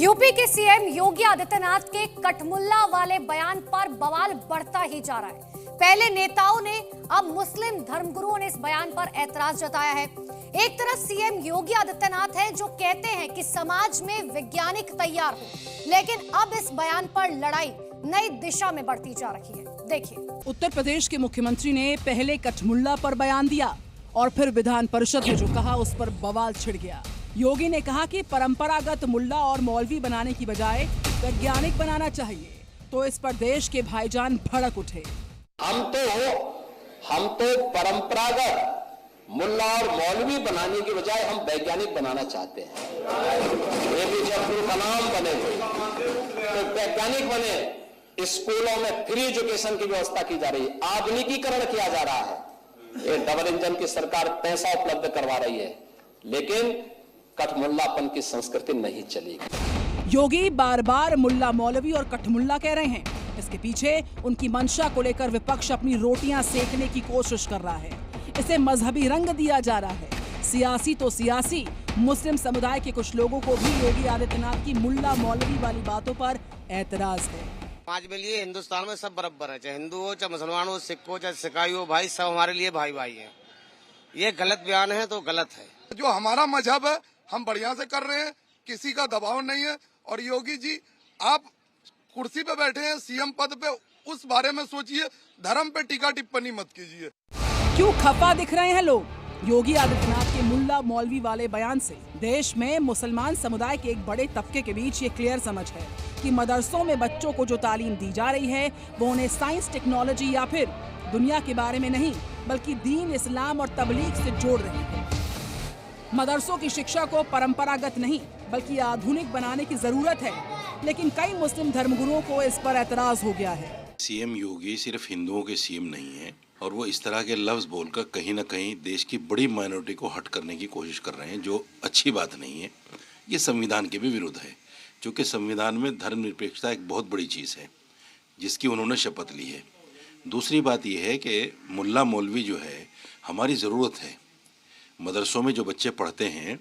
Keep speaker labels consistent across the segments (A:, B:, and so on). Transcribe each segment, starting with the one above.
A: UP के CM Yogi Adityanath के कठमुल्ला वाले बयान पर बवाल बढ़ता ही जा रहा है। पहले नेताओं ने, अब मुस्लिम धर्मगुरुओं ने इस बयान पर ऐतराज जताया है। एक तरफ सीएम योगी आदित्यनाथ हैं जो कहते हैं कि समाज में वैज्ञानिक तैयार हो, लेकिन अब इस बयान पर लड़ाई नई दिशा में बढ़ती जा रही है। देखिए,
B: उत्तर प्रदेश के मुख्यमंत्री ने पहले कठमुल्ला पर बयान दिया और फिर विधान परिषद में जो कहा उस पर बवाल छिड़ गया। योगी ने कहा कि परंपरागत मुल्ला और मौलवी बनाने की बजाय वैज्ञानिक बनाना चाहिए, तो इस पर देश के भाईजान भड़क उठे।
C: हम तो परंपरागत मुल्ला और मौलवी बनाने की बजाय हम वैज्ञानिक बनाना चाहते हैं। एपीजे अब्दुल कलाम बने तो वैज्ञानिक बने। स्कूलों में फ्री एजुकेशन की व्यवस्था की जा रही है, आधुनिकीकरण किया जा रहा है। ये डबल इंजन की सरकार पैसा उपलब्ध करवा रही है, लेकिन कठमुल्लापन की संस्कृति नहीं चलेगी।
B: योगी बार बार मुल्ला मौलवी और कठमुल्ला कह रहे हैं। इसके पीछे उनकी मंशा को लेकर विपक्ष अपनी रोटियां सेकने की कोशिश कर रहा है। इसे मजहबी रंग दिया जा रहा है। सियासी तो सियासी, मुस्लिम समुदाय के कुछ लोगों को भी योगी आदित्यनाथ की मुल्ला मौलवी वाली बातों पर ऐतराज है।
D: समाज में लिए हिंदुस्तान में सब बराबर है, चाहे हिंदू हो, चाहे मुसलमान हो, सिख हो, चाहे सिकाई हो, भाई सब हमारे लिए भाई भाई हैं। ये गलत बयान है तो गलत है।
E: जो हमारा मजहब है हम बढ़िया से कर रहे हैं, किसी का दबाव नहीं है। और योगी जी, आप कुर्सी पे बैठे हैं, सीएम पद पे, उस बारे में सोचिए, धर्म पे टीका टिप्पणी मत कीजिए।
B: क्यों खफा दिख रहे हैं लोग? योगी आदित्यनाथ के मुल्ला मौलवी वाले बयान से देश में मुसलमान समुदाय के एक बड़े तबके के बीच ये क्लियर समझ है कि मदरसों में बच्चों को जो तालीम दी जा रही है वो उन्हें साइंस, टेक्नोलॉजी या फिर दुनिया के बारे में नहीं, बल्कि दीन, इस्लाम और तबलीग से जोड़ रही है। मदरसों की शिक्षा को परंपरागत नहीं बल्कि आधुनिक बनाने की जरूरत है, लेकिन कई मुस्लिम धर्मगुरुओं को इस पर ऐतराज हो गया है।
F: सीएम योगी सिर्फ हिंदुओं के सीएम नहीं है और वो इस तरह के लफ्ज बोलकर कहीं न कहीं देश की बड़ी माइनॉरिटी को हट करने की कोशिश कर रहे हैं, जो अच्छी बात नहीं है। ये संविधान के भी विरुद्ध है, क्योंकि संविधान में धर्मनिरपेक्षता एक बहुत बड़ी चीज़ है जिसकी उन्होंने शपथ ली है। दूसरी बात यह है कि मुल्ला मौलवी जो है हमारी ज़रूरत है। मदरसों में जो बच्चे पढ़ते हैं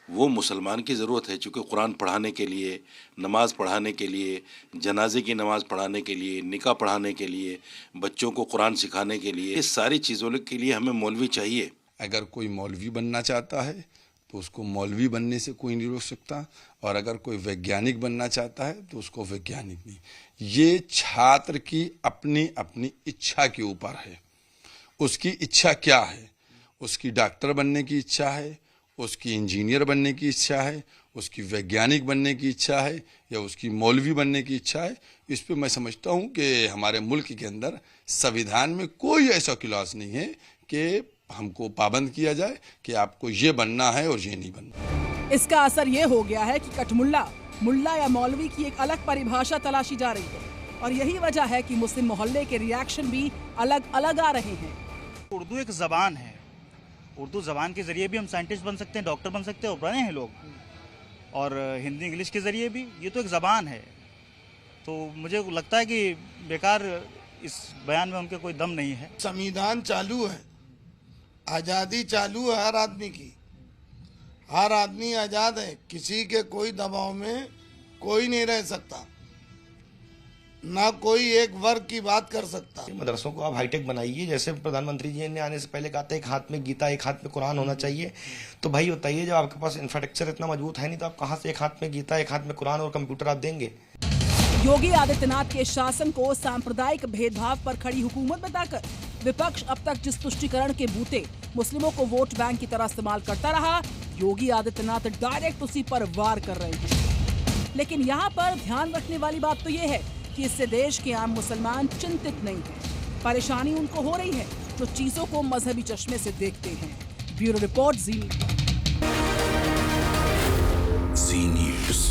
F: वो मुसलमान की ज़रूरत है, चूँकि कुरान पढ़ाने के लिए, नमाज़ पढ़ाने के लिए, जनाजे की नमाज़ पढ़ाने के लिए, निकाह पढ़ाने के लिए, बच्चों को कुरान सिखाने के लिए, इस सारी चीज़ों के लिए हमें मौलवी चाहिए।
E: अगर कोई मौलवी बनना चाहता है तो उसको मौलवी बनने से कोई नहीं रोक सकता, और अगर कोई वैज्ञानिक बनना चाहता है तो उसको वैज्ञानिक नहीं। ये छात्र की अपनी अपनी इच्छा के ऊपर है। उसकी इच्छा क्या है? उसकी डॉक्टर बनने की इच्छा है, उसकी इंजीनियर बनने की इच्छा है, उसकी वैज्ञानिक बनने की इच्छा है, या उसकी मौलवी बनने की इच्छा है। इस पे मैं समझता हूँ कि हमारे मुल्क के अंदर संविधान में कोई ऐसा क्लॉज नहीं है कि हमको पाबंद किया जाए कि आपको ये बनना है और ये नहीं बनना।
B: इसका असर ये हो गया है कि कठमुल्ला, मुल्ला या मौलवी की एक अलग परिभाषा तलाशी जा रही है, और यही वजह है कि मुस्लिम मोहल्ले के रिएक्शन भी अलग अलग आ रहे हैं।
G: उर्दू एक जबान है, उर्दू जबान के जरिए भी हम साइंटिस्ट बन सकते हैं, डॉक्टर बन सकते हैं, और बने हैं लोग, और हिंदी इंग्लिश के जरिए भी। ये तो एक जबान है। तो मुझे लगता है कि बेकार इस बयान में उनके कोई दम नहीं है।
H: संविधान चालू है, आज़ादी चालू है हर आदमी की। हर आदमी आज़ाद है, किसी के कोई दबाव में कोई नहीं रह सकता, ना कोई एक वर्ग की बात कर सकता।
I: मदरसों को आप हाईटेक बनाइए, जैसे प्रधानमंत्री जी ने आने से पहले कहा था एक हाथ में गीता एक हाथ में कुरान होना चाहिए। तो भाई बताइए, जब आपके पास इंफ्रास्ट्रक्चर इतना मजबूत है नहीं तो आप कहां से एक हाथ में गीता एक हाथ में कुरान और कंप्यूटर आप देंगे?
B: योगी आदित्यनाथ के शासन को सांप्रदायिक भेदभाव पर खड़ी हुकूमत बताकर विपक्ष अब तक जिस तुष्टीकरण के बूते मुस्लिमों को वोट बैंक की तरह इस्तेमाल करता रहा, योगी आदित्यनाथ डायरेक्ट उसी पर वार कर रहे हैं। लेकिन यहाँ पर ध्यान रखने वाली बात तो ये है कि इससे देश के आम मुसलमान चिंतित नहीं हैं। परेशानी उनको हो रही है जो चीजों को मजहबी चश्मे से देखते हैं। ब्यूरो रिपोर्ट, जी न्यूज़।